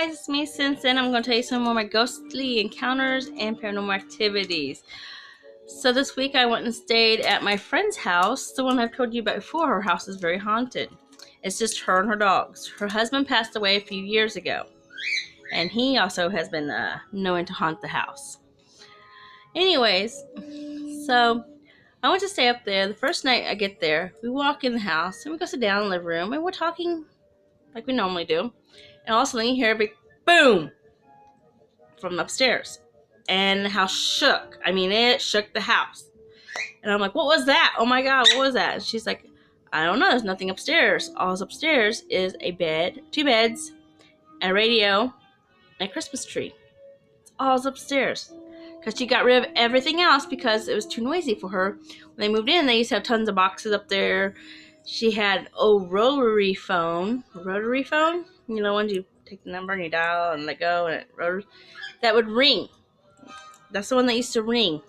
guys, it's me Sinsen. I'm going to tell you some more of my ghostly encounters and paranormal activities. So this week I went and stayed at my friend's house. The one I've told you about before. Her house is very haunted. It's just her and her dogs. Her husband passed away a few years ago, and he also has been known to haunt the house. Anyways, so I went to stay up there. The first night I get there, we walk in the house and we go sit down in the living room and we're talking like we normally do. And all of a sudden you hear a big boom from upstairs. And the house shook. I mean, it shook the house. And I'm like, what was that? Oh my God, what was that? And she's like, I don't know. There's nothing upstairs. All's upstairs is a bed, 2 beds, a radio, and a Christmas tree. It's all's upstairs. Because she got rid of everything else because it was too noisy for her. When they moved in, they used to have tons of boxes up there. She had a rotary phone. You know, ones you take the number and you dial and let go and it rotors. That would ring. That's the one that used to ring.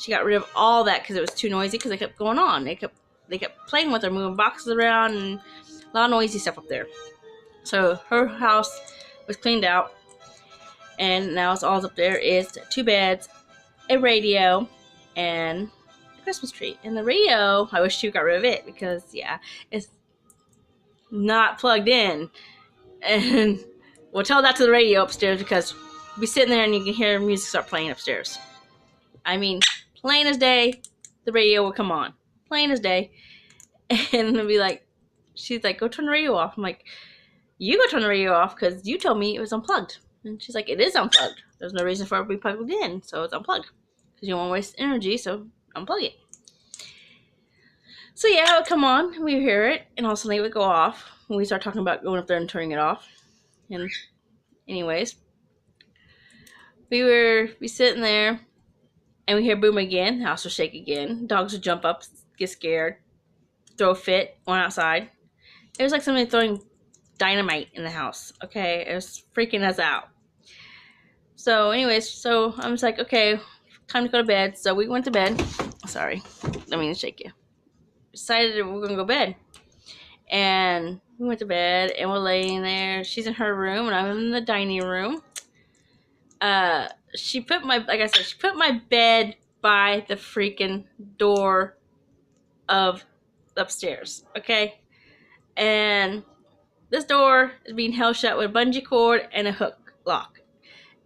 She got rid of all that because it was too noisy because they kept going on. They kept playing with her, moving boxes around and a lot of noisy stuff up there. So her house was cleaned out and now it's all up there is 2 beds, a radio, and a Christmas tree. And the radio, I wish she got rid of it because, yeah, it's not plugged in. And we'll tell that to the radio upstairs because we'll be sitting there and you can hear music start playing upstairs. I mean, plain as day, the radio will come on. Plain as day. And it'll be like, she's like, go turn the radio off. I'm like, you go turn the radio off because you told me it was unplugged. And she's like, it is unplugged. There's no reason for it to be plugged in, so it's unplugged. Because you don't want to waste energy, so unplug it. So yeah, it would come on, we would hear it, and all of a sudden it would go off. When we start talking about going up there and turning it off. And anyways, we sitting there, and we hear boom again, the house will shake again. Dogs would jump up, get scared, throw a fit, went outside. It was like somebody throwing dynamite in the house, okay? It was freaking us out. So anyways, so I'm just like, okay, time to go to bed. So we went to bed. Sorry, I mean to shake you. Decided we were going to go to bed. And we went to bed and we're laying there. She's in her room and I'm in the dining room. She put my bed by the freaking door of upstairs, okay? And this door is being held shut with a bungee cord and a hook lock.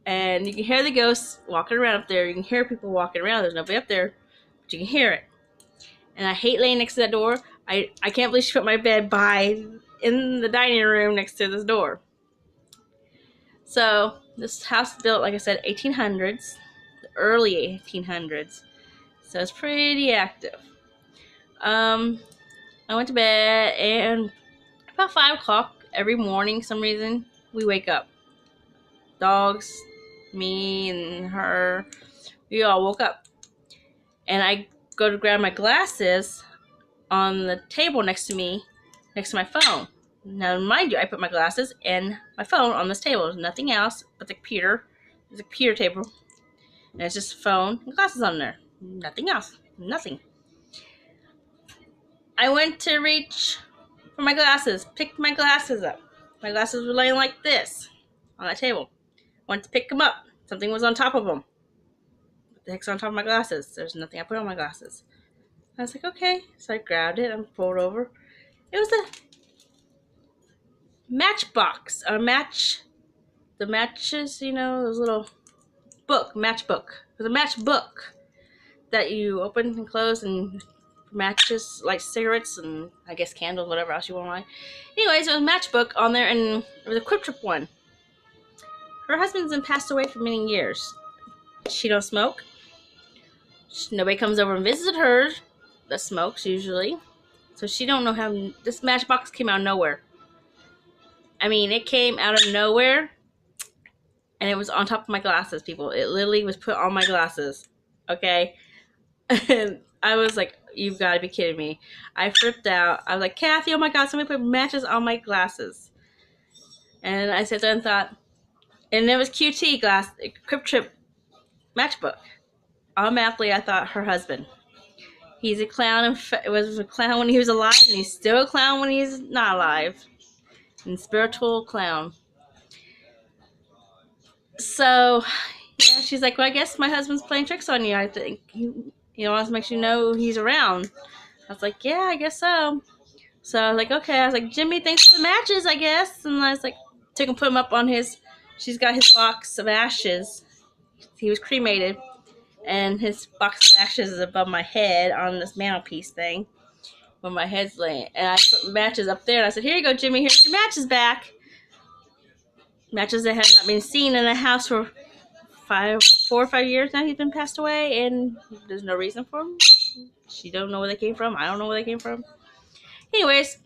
And you can hear the ghosts walking around up there. You can hear people walking around. There's nobody up there, but you can hear it. And I hate laying next to that door. I can't believe she put my bed in the dining room next to this door. So this house is built, like I said, 1800s, the early 1800s. So it's pretty active. I went to bed and about 5 o'clock every morning, some reason, we wake up. Dogs, me and her, we all woke up. And I go to grab my glasses on the table next to me, next to my phone. Now, mind you, I put my glasses and my phone on this table. There's nothing else but the computer. There's a computer table. And it's just phone and glasses on there. Nothing else. Nothing. I went to reach for my glasses. Picked my glasses up. My glasses were laying like this on that table. Went to pick them up. Something was on top of them. What the heck's on top of my glasses? There's nothing I put on my glasses. I was like, okay. So I grabbed it and pulled over. It was a matchbox. The matches, you know, those little matchbook. It was a matchbook that you open and close and matches, like cigarettes and I guess candles, whatever else you want to buy. Anyways, it was a matchbook on there and it was a Quick Trip one. Her husband's been passed away for many years. She don't smoke. Nobody comes over and visits her that smokes usually. So she don't know how this matchbox came out of nowhere. I mean, it came out of nowhere and it was on top of my glasses, people. It literally was put on my glasses. Okay? And I was like, you've got to be kidding me. I flipped out. I was like, Kathy, oh my God, somebody put matches on my glasses. And I sat there and thought, and it was QT glass, Quick Trip matchbook. Automatically, I thought her husband. He's a clown. It was a clown when he was alive, and he's still a clown when he's not alive. And spiritual clown. So, yeah, she's like, well, I guess my husband's playing tricks on you. I think he wants to make you know he's around. I was like, yeah, I guess so. So I was like, okay. I was like, Jimmy, thanks for the matches, I guess. And I was like, took him, put him up on his. She's got his box of ashes. He was cremated, and his box of ashes is above my head on this mantelpiece thing where my head's laying. And I put matches up there, and I said, here you go, Jimmy. Here's your matches back. Matches that have not been seen in the house for 4 or 5 years now. He's been passed away, and there's no reason for him. She don't know where they came from. I don't know where they came from. Anyways,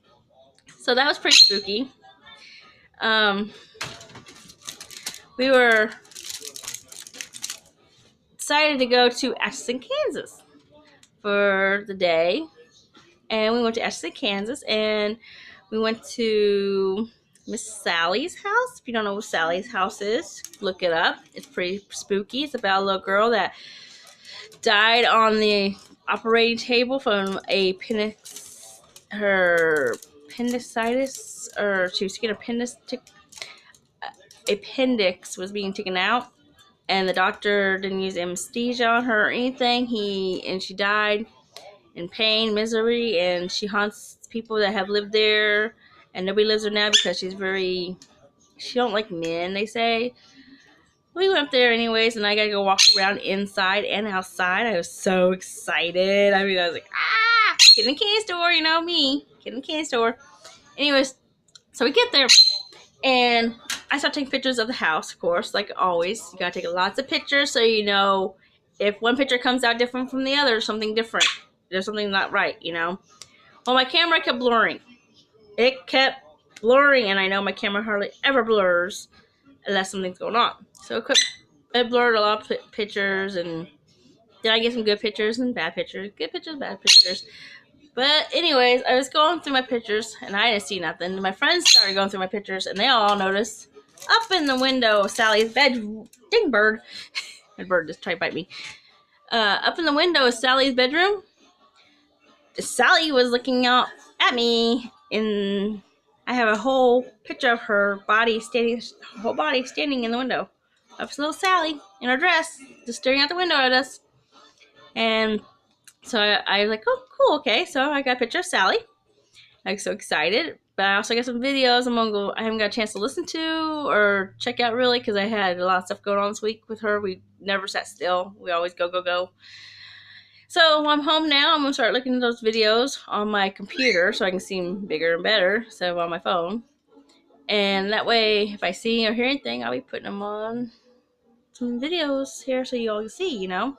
so that was pretty spooky. Um, we were decided to go to Ashton, Kansas for the day, and we went to Ashton, Kansas, and we went to Miss Sally's house. If you don't know what Sally's house is, look it up. It's pretty spooky. It's about a little girl that died on the operating table from her appendicitis, or she was getting appendix was being taken out, and the doctor didn't use anesthesia on her or anything. She died in pain, misery, and she haunts people that have lived there, and nobody lives there now because she don't like men, they say. We went up there anyways, and I got to go walk around inside and outside. I was so excited. I was like, kid in a candy store, you know me, kid in a candy store. Anyways, so we get there, and I start taking pictures of the house, of course, like always. You gotta take lots of pictures so you know if one picture comes out different from the other, something different. There's something not right, you know. Well, my camera kept blurring. It kept blurring, and I know my camera hardly ever blurs unless something's going on. So it blurred a lot of pictures, and then I get some good pictures and bad pictures. Good pictures, bad pictures. But anyways, I was going through my pictures, and I didn't see nothing. My friends started going through my pictures, and they all noticed up in the window of Sally's bed. Ding bird. My bird just tried to bite me. Up in the window of Sally's bedroom, Sally was looking out at me, and I have a whole picture of her whole body standing in the window. Up little Sally in her dress, just staring out the window at us. And so I was like, oh, cool, okay. So I got a picture of Sally. I'm so excited. But I also got some videos I haven't got a chance to listen to or check out really, because I had a lot of stuff going on this week with her. We never sat still. We always go, go, go. So I'm home now. I'm going to start looking at those videos on my computer so I can see them bigger and better instead of on my phone. And that way, if I see or hear anything, I'll be putting them on some videos here so you all can see, you know.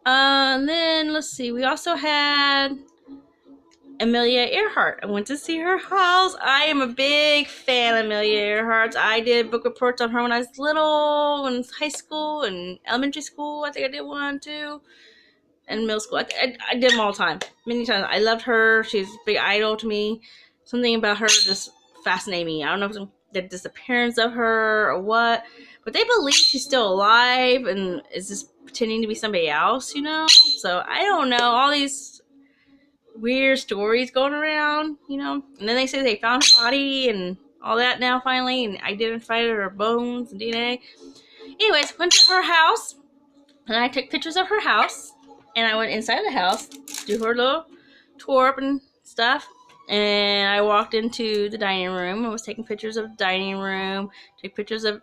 And then, let's see. We also had Amelia Earhart. I went to see her house. I am a big fan of Amelia Earhart's. I did book reports on her when I was little, in high school and elementary school. I think I did one too. And middle school. I did them all the time. Many times. I loved her. She's a big idol to me. Something about her just fascinated me. I don't know if it's the disappearance of her or what, but they believe she's still alive and is just pretending to be somebody else, you know? So I don't know. All these weird stories going around, you know? And then they say they found her body and all that now finally, and identified her bones and DNA. Anyways, went to her house, and I took pictures of her house. And I went inside the house, do her little tour up and stuff. And I walked into the dining room. I was taking pictures of the dining room. I took pictures of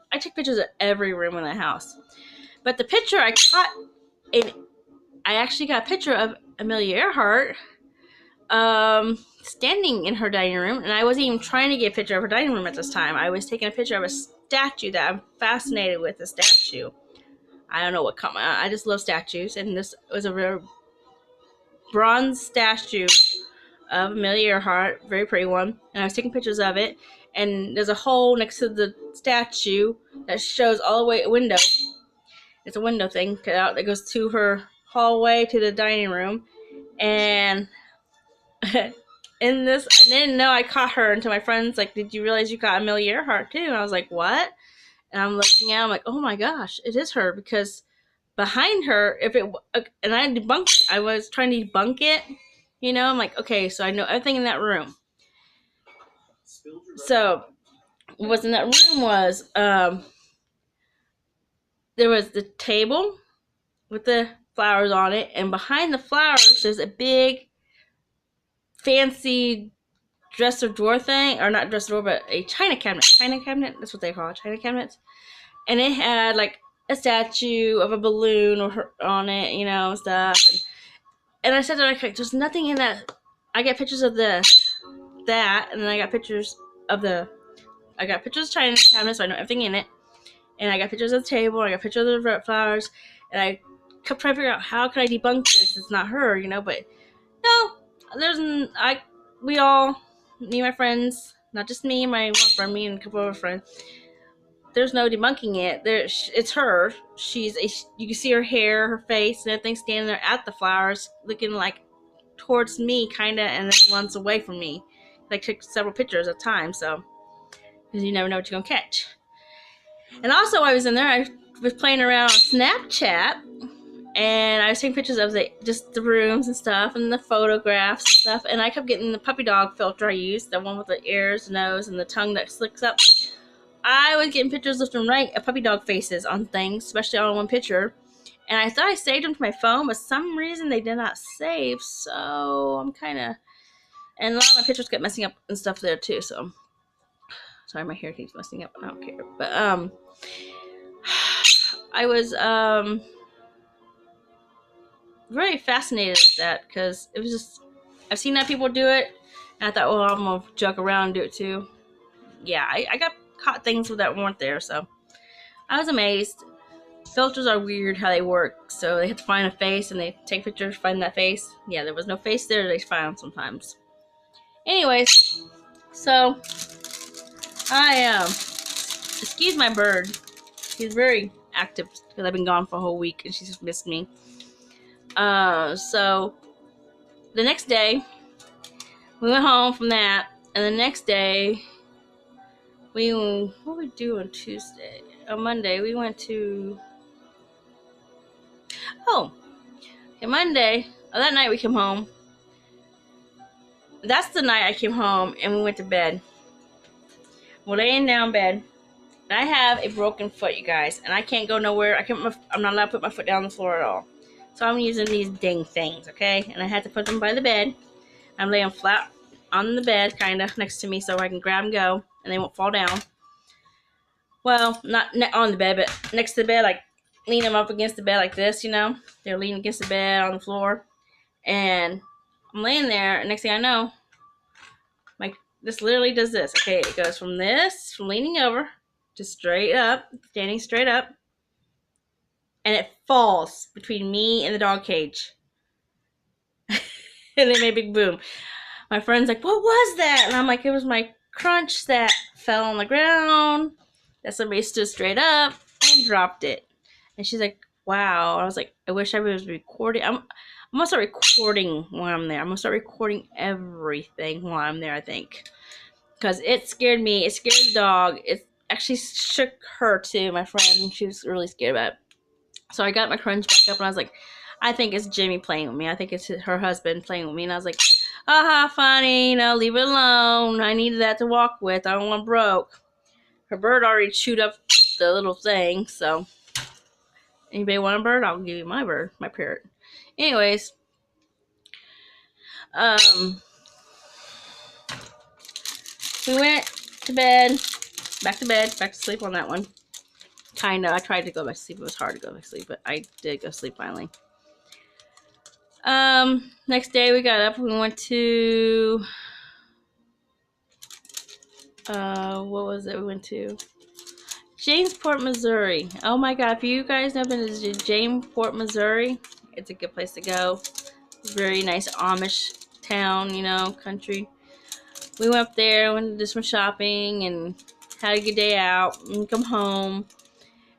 every room in the house. But the picture I caught, I actually got a picture of Amelia Earhart standing in her dining room. And I wasn't even trying to get a picture of her dining room at this time. I was taking a picture of a statue that I'm fascinated with, a statue. I don't know what come. I just love statues, and this was a real bronze statue of Amelia Earhart, very pretty one. And I was taking pictures of it, and there's a hole next to the statue that shows all the way a window. It's a window thing cut out that goes to her hallway to the dining room, and in this, I didn't know I caught her until my friend's like, "Did you realize you caught Amelia Earhart too?" And I was like, "What?" And I'm looking at, I'm like, "Oh my gosh, it is her!" Because behind her, and I was trying to debunk it, you know. I'm like, okay, so I know everything in that room. So what was in that room was there was the table with the flowers on it, and behind the flowers there's a big fancy dresser drawer thing, or not dresser drawer, but a china cabinet. China cabinet, that's what they call it, china cabinets. And it had like a statue of a balloon or her on it, you know, stuff. And I said that there's nothing in that. I got pictures of that, and then I got pictures of of china cabinet, so I know everything in it. And I got pictures of the table, I got pictures of the flowers, and I kept trying to figure out how can I debunk this. It's not her, you know, but no, we all, me and my friends, not just me and my one friend, me and a couple of our friends, there's no debunking it. It's her. You can see her hair, her face, and everything standing there at the flowers, looking like towards me, kind of, and then once away from me. I took several pictures at a time, so because you never know what you're gonna catch. And also, while I was in there, I was playing around on Snapchat, and I was taking pictures of just the rooms and stuff, and the photographs and stuff. And I kept getting the puppy dog filter I used, the one with the ears, nose, and the tongue that slicks up. I was getting pictures left and right of puppy dog faces on things, especially on one picture. And I thought I saved them to my phone, but some reason they did not save. So I'm kind of, and a lot of my pictures kept messing up and stuff there too. So sorry, my hair keeps messing up. I don't care, but I was very fascinated with that because it was just, I've seen that people do it, and I thought, well, I'm gonna joke around and do it too. Yeah, I got caught things that weren't there, so I was amazed. Filters are weird how they work, so they have to find a face and they take pictures, find that face. Yeah, there was no face there, they found sometimes. Anyways, so I excuse my bird. He's very active because I've been gone for a whole week and she's just missed me. So the next day we went home from that, and the next day what we do on Tuesday? On Monday we went to Monday. That night we came home. That's the night I came home and we went to bed. We're laying down in bed. And I have a broken foot, you guys, and I can't go nowhere. I'm not allowed to put my foot down on the floor at all. So I'm using these dang things, okay? And I had to put them by the bed. I'm laying flat on the bed, kind of next to me, so I can grab and go, and they won't fall down. Well, not on the bed, but next to the bed, like lean them up against the bed like this, you know? They're leaning against the bed on the floor. And I'm laying there, and next thing I know, this literally does this. Okay, it goes from leaning over, just straight up, standing straight up, and it falls between me and the dog cage. And they made a big boom. My friend's like, what was that? And I'm like, it was my crunch that fell on the ground, that somebody stood straight up and dropped it. And she's like, wow. I was like, I wish I was recording. I'm gonna start recording while I'm there. I'm gonna start recording everything while I'm there, I think. Because it scared me. It scared the dog. It actually shook her too, my friend. She was really scared about it. So I got my crunch back up and I was like, I think it's Jimmy playing with me. I think it's her husband playing with me. And I was like, aha, funny, you know, leave it alone. I needed that to walk with. I don't want broke. Her bird already chewed up the little thing. So anybody want a bird? I'll give you my bird, my parrot. Anyways, we went to bed, back to sleep on that one. Kind of. I tried to go back to sleep. It was hard to go back to sleep, but I did go to sleep finally. Next day we got up. We went to what was it? We went to Jamesport, Missouri. Oh my God! If you guys have been to Jamesport, Missouri, it's a good place to go. Very nice Amish town, you know, country. We went up there, went to do some shopping, and had a good day out. And come home.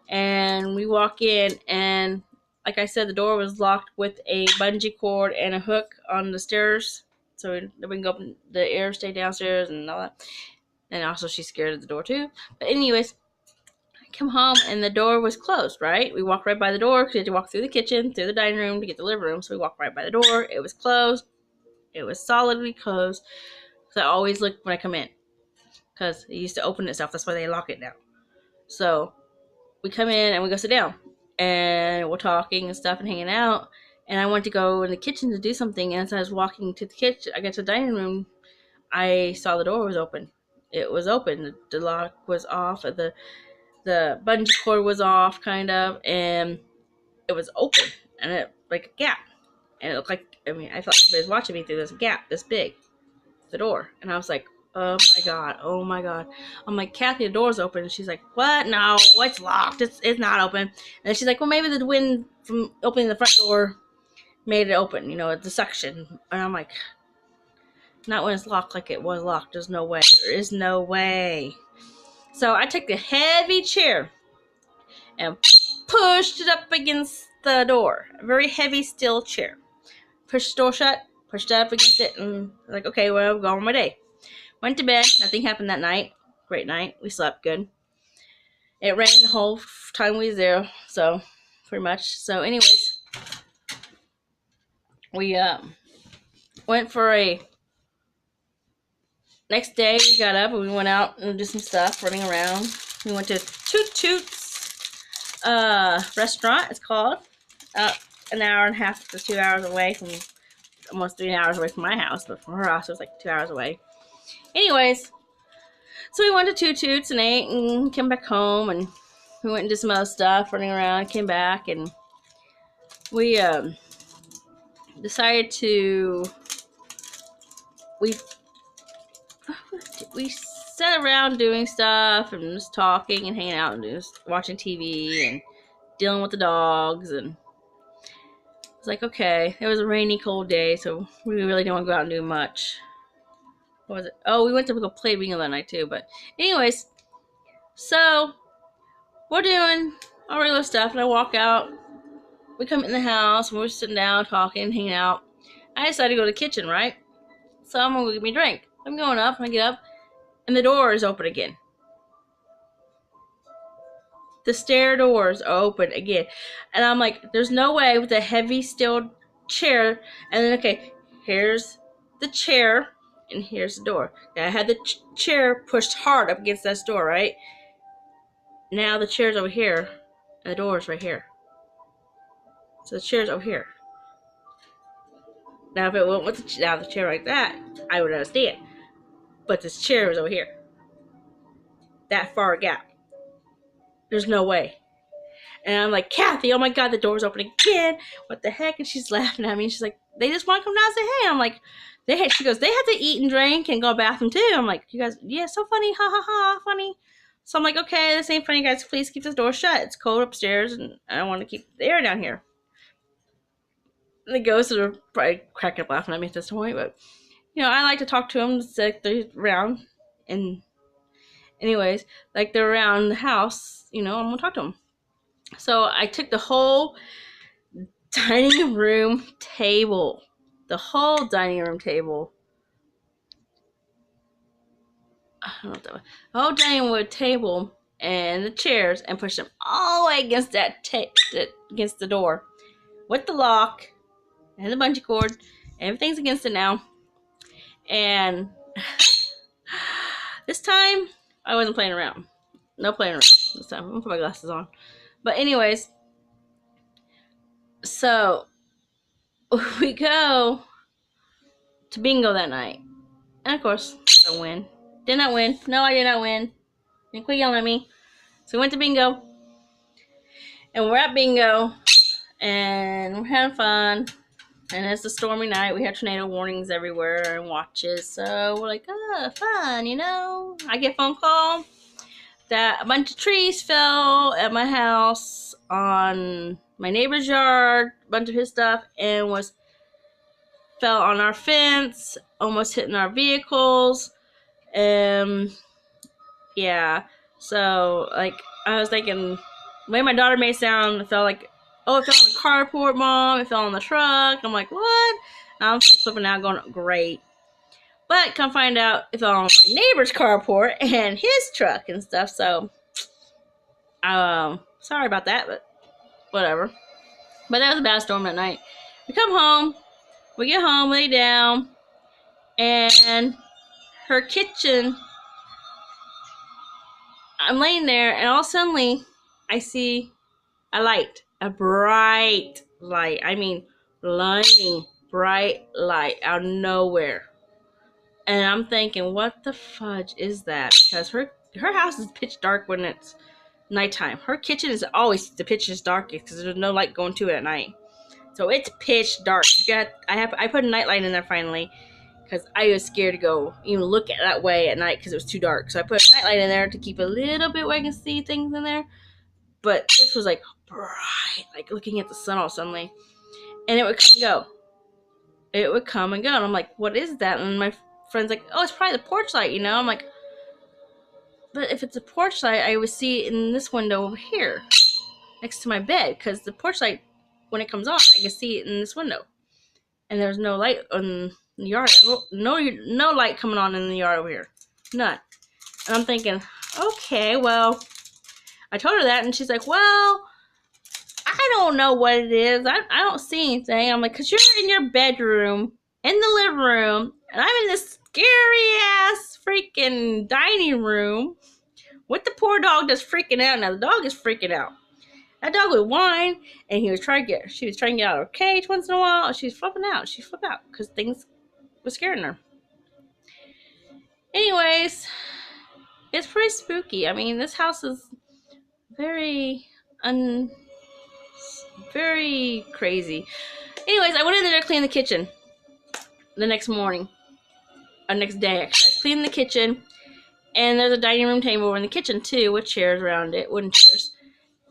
And we walk in, and like I said, the door was locked with a bungee cord and a hook on the stairs, so we can go up the air, stay downstairs, and all that. And also, she's scared of the door too. But anyways, I come home and the door was closed. Right, we walked right by the door because we had to walk through the kitchen, through the dining room to get the living room. So we walked right by the door. It was closed. It was solidly closed. So I always look when I come in because it used to open itself. That's why they lock it now. So we come in and we go sit down. and we're talking and stuff and hanging out. And I went to go in the kitchen to do something. And as I was walking to the kitchen, I got to the dining room. I saw the door was open. It was open. The lock was off. The bungee cord was off, kind of, and it was open, and it like a gap. And it looked like, I mean, I felt like somebody was watching me through this gap, this big, the door. And I was like, oh my god, oh my god. I'm like, Kathy, the door's open. And she's like, what? No, it's locked. It's not open. And then she's like, well, maybe the wind from opening the front door made it open, the suction. And I'm like, not when it's locked like it was locked. There's no way. There is no way. So I took the heavy chair and pushed it up against the door. A very heavy steel chair. Pushed the door shut, pushed it up against it, and like, okay, well, I'll go on my day. Went to bed. Nothing happened that night. Great night. We slept good. It rained the whole time we was there, so pretty much. So, anyways, we went for a. Next day, we got up and we went out and did some stuff, running around. We went to Toot Toot's restaurant. It's called. An hour and a half to 2 hours away from, almost 3 hours away from my house, but from her house it was like 2 hours away. Anyways, so we went to Toot Toots and ate and came back home, and we went and did some other stuff, running around, came back, and we decided to we sat around doing stuff and just talking and hanging out and just watching TV and dealing with the dogs, and it's like, okay, it was a rainy, cold day, so we really didn't want to go out and do much. What was it? Oh, we went to go play bingo that night too. But anyways, so we're doing our regular stuff, and I walk out. We come in the house, and we're sitting down, talking, hanging out. I decided to go to the kitchen, right? So I'm gonna get me a drink. I'm going up, and I get up, and the door is open again. The stair doors are open again, and I'm like, "There's no way with a heavy steel chair." And then, okay, here's the chair, and here's the door. Now, I had the chair pushed hard up against that door, right? Now the chair's over here, and the door's right here. So the chair's over here. Now, if it went with the chair like that, I would understand. But this chair is over here. That far gap. There's no way. And I'm like, Kathy, oh my god, the door's open again. What the heck? And she's laughing at me. And she's like, they just want to come down and say hey. I'm like, she goes, they have to eat and drink and go to the bathroom too. I'm like, you guys, yeah, so funny, ha ha ha, funny. So I'm like, okay, this ain't funny, guys. Please keep this door shut. It's cold upstairs, and I don't want to keep the air down here. And the ghosts are probably cracking up laughing at me at this point, but I like to talk to them. It's like they're around, and anyways, like they're around the house. I'm gonna talk to them. So I took the whole dining room table, the whole dining room table. I don't know what that was. The whole dining room table and the chairs, and pushed them all the way against against the door, with the lock and the bungee cord. Everything's against it now. And this time, I wasn't playing around. No playing around this time. I'm gonna put my glasses on. But anyways, so we go to bingo that night. And of course, I win. Did not win. No, I did not win. You quit yelling at me. So we went to bingo. And we're at bingo. And we're having fun. And it's a stormy night. We have tornado warnings everywhere and watches. So we're like, fun, I get a phone call that a bunch of trees fell at my house, on my neighbor's yard, a bunch of his stuff, and fell on our fence, almost hitting our vehicles. Yeah. So, like, I was thinking, the way my daughter made it sound, it felt like, oh, it fell on the carport, Mom. It fell on the truck. I'm like, what? And I was like flipping out, going, great. But come find out, it fell on my neighbor's carport and his truck and stuff. So, sorry about that, but whatever. But that was a bad storm that night. We come home. We get home, lay down, and her kitchen. I'm laying there, and all suddenly, I see a light. a bright light. I mean, blinding bright light out of nowhere. And I'm thinking, what the fudge is that? Because her house is pitch dark when it's nighttime. Her kitchen is always the pitchest darkest because there's no light going to it at night. So it's pitch dark. I put a nightlight in there finally because I was scared to go even look at that way at night because it was too dark. So I put a nightlight in there to keep a little bit where I can see things in there. But this was like bright, like looking at the sun all suddenly, and it would come and go. It would come and go, and I'm like, "What is that?" And my friend's like, "Oh, it's probably the porch light," you know. I'm like, "But if it's a porch light, I would see it in this window over here, next to my bed, because the porch light, when it comes on, I can see it in this window." And there's no light in the yard. No light coming on in the yard over here. None. And I'm thinking, okay, well, I told her that, and she's like, well, I don't know what it is. I don't see anything. I'm like, because you're in your bedroom, in the living room, and I'm in this scary ass freaking dining room with the poor dog that's freaking out. Now the dog is freaking out. That dog would whine, and she was trying to get out of her cage once in a while. And she's flipping out. She flipped out because things were scaring her. Anyways, it's pretty spooky. I mean, this house is very very crazy. Anyways, I went in there to clean the kitchen the next morning. Next day, actually. I was cleaning the kitchen, and there's a dining room table in the kitchen, too, with chairs around it, wooden chairs.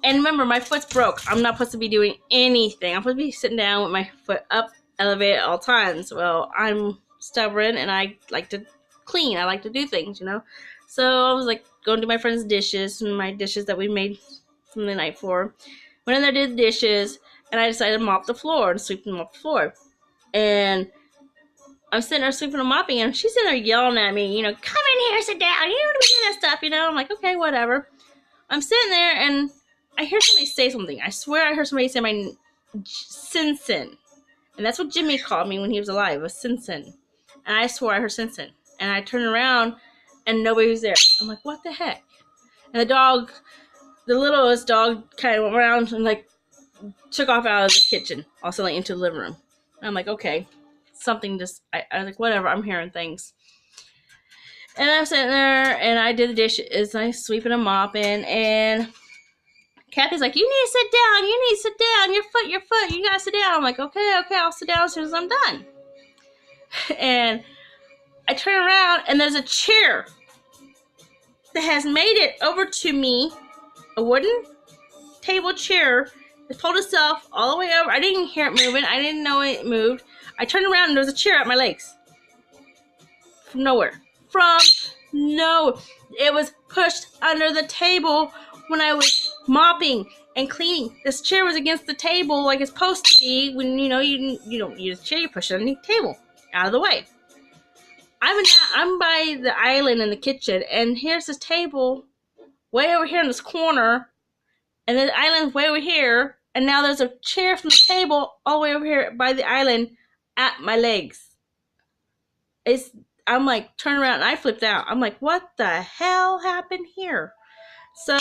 And remember, my foot's broke. I'm not supposed to be doing anything. I'm supposed to be sitting down with my foot up, elevated at all times. Well, I'm stubborn, and I like to clean. I like to do things, you know? So I was, like, going to do my friend's dishes, and my dishes that we made from the night before. Went in there, did the dishes, and I decided to mop the floor and sweep them off the floor. And I'm sitting there sweeping and mopping, and she's in there yelling at me, you know, come in here, sit down, you don't want to be doing that stuff, you know? I'm like, okay, whatever. I'm sitting there, and I hear somebody say something. I swear I heard somebody say my Sinsin. And that's what Jimmy called me when he was alive, was Sinsin. And I swore I heard Sinsin. And I turned around, and nobody was there. I'm like, what the heck? And the littlest dog kind of went around and, like, took off out of the kitchen, also like into the living room. And I'm like, okay, something just, I was like, whatever, I'm hearing things. And I'm sitting there, and I did the dishes, and I sweeping and mopping, and Kathy's like, you need to sit down, your foot, you gotta sit down. I'm like, okay, I'll sit down as soon as I'm done. And I turn around, and there's a chair that has made it over to me, a wooden table chair. It pulled itself all the way over. I didn't hear it moving. I didn't know it moved. I turned around, and there was a chair at my legs. From nowhere. It was pushed under the table when I was mopping and cleaning. This chair was against the table like it's supposed to be when, you know, you don't use a chair, you push it underneath the table. Out of the way. I'm by the island in the kitchen, and here's this table way over here in this corner, and the island's way over here, and now there's a chair from the table all the way over here by the island at my legs. I'm like, turn around, and I flipped out. I'm like, what the hell happened here? So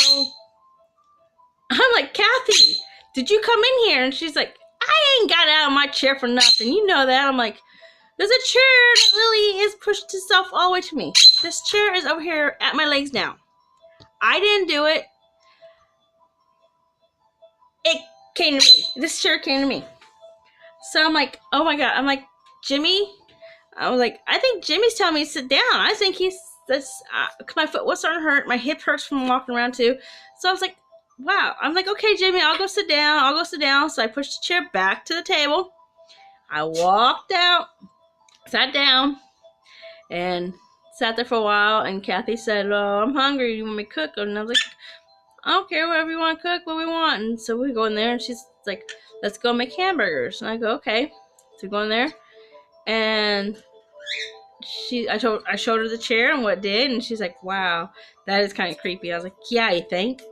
I'm like, Kathy, did you come in here? And she's like, I ain't got out of my chair for nothing. You know that. I'm like, there's a chair that Lily has pushed itself all the way to me. This chair is over here at my legs now. I didn't do it. It came to me. This chair came to me. So I'm like, oh my God. I'm like, Jimmy? I was like, I think Jimmy's telling me to sit down. I think my foot was starting to hurt. My hip hurts from walking around too. So I was like, wow. I'm like, okay, Jimmy, I'll go sit down. So I pushed the chair back to the table. I walked out, sat down, and sat there for a while. And Kathy said, oh, I'm hungry. You want me to cook? And I was like, I don't care, whatever you want to cook, what we want. And so we go in there, and she's like, let's go make hamburgers. And I go, okay. So we go in there, and I showed her the chair and what it did, and she's like, wow, that is kind of creepy. I was like, yeah, you think?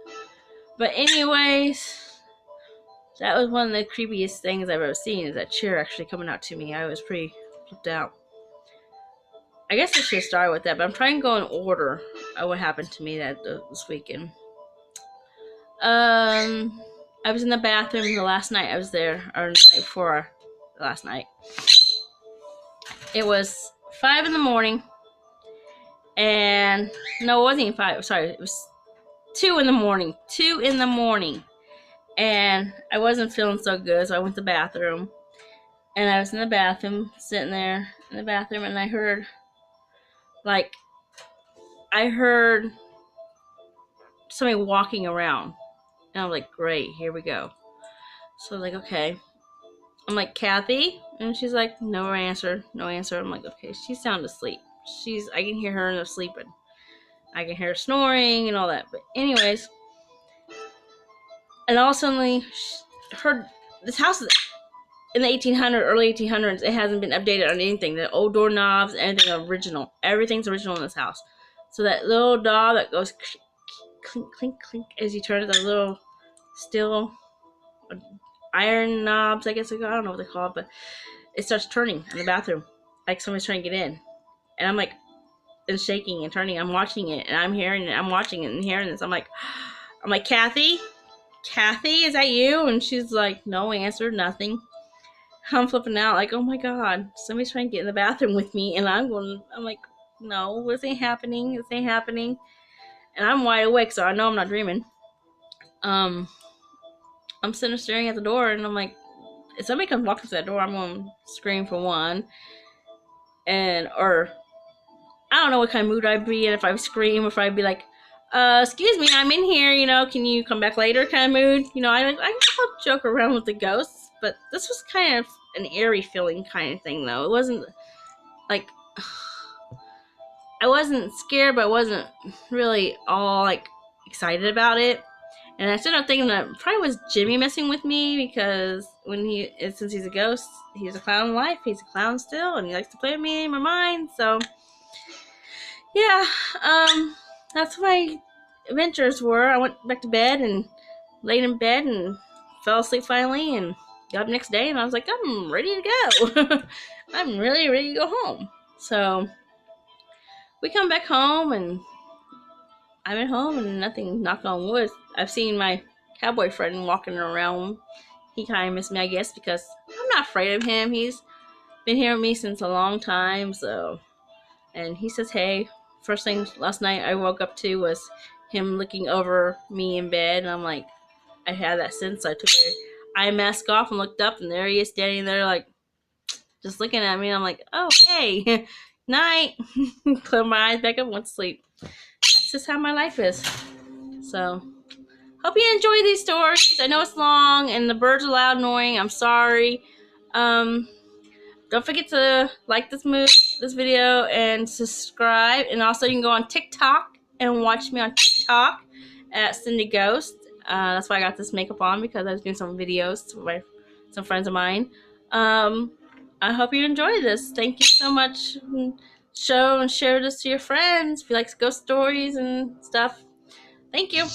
But anyways, that was one of the creepiest things I've ever seen, is that chair actually coming out to me. I was pretty flipped out. I guess I should have started with that, but I'm trying to go in order of what happened to me this weekend. I was in the bathroom the last night I was there, or the night before last night. It was 5 in the morning, and no, it wasn't even 5. Sorry, it was 2 in the morning. 2 in the morning. And I wasn't feeling so good, so I went to the bathroom. And I was in the bathroom, sitting there in the bathroom, and I heard, like, somebody walking around. And I was like, great, here we go. So I was like, okay. I'm like, Kathy? And she's like, no answer, no answer. I'm like, okay, she's sound asleep. I can hear her in her sleeping. I can hear her snoring and all that. But anyways, and all of a sudden, this house is in the 1800s, early 1800s. It hasn't been updated on anything. The old doorknobs, anything original. Everything's original in this house. So that little doll that goes clink, clink, clink as you turn the little steel iron knobs, I guess. I don't know what they call it, but it starts turning in the bathroom. Like somebody's trying to get in. And I'm like, and shaking and turning. I'm watching it, and I'm hearing it. I'm watching it and hearing this. I'm like, Kathy? Kathy, is that you? And she's like, no answer, nothing. I'm flipping out, like, oh my god, somebody's trying to get in the bathroom with me, and I'm like, no, this ain't happening, and I'm wide awake, so I know I'm not dreaming. I'm sitting there staring at the door, and I'm like, if somebody comes walking through that door, I'm gonna scream for one, or I don't know what kind of mood I'd be in, if I would scream, if I'd be like, excuse me, I'm in here, can you come back later kind of mood. I joke around with the ghosts, but this was kind of an eerie feeling kind of thing, though. It wasn't like, I wasn't scared, but I wasn't really all like excited about it. And I started thinking that probably was Jimmy messing with me, because since he's a ghost, he's a clown in life. He's a clown still, and he likes to play with me in my mind. So yeah, that's what my adventures were. I went back to bed and laid in bed and fell asleep finally, and got up next day, and I was like, I'm ready to go. I'm really ready to go home. So we come back home, and I'm at home, and nothing, knock on wood. I've seen my cowboy friend walking around. He kind of missed me, I guess, because I'm not afraid of him. He's been here with me since a long time, so. And he says, hey. First thing last night I woke up to was him looking over me in bed, and I'm like, I had that sense. I took my eye mask off and looked up, and there he is standing there, like, just looking at me. And I'm like, oh, hey, night. Close my eyes back up, went to sleep. That's just how my life is. So, hope you enjoy these stories. I know it's long, and the birds are loud, annoying. I'm sorry. Don't forget to like this video and subscribe. And also, you can go on TikTok and watch me on TikTok at Cindy Ghost. That's why I got this makeup on, because I was doing some videos with some friends of mine. I hope you enjoy this. Thank you so much. Show and share this to your friends if you like ghost stories and stuff. Thank you.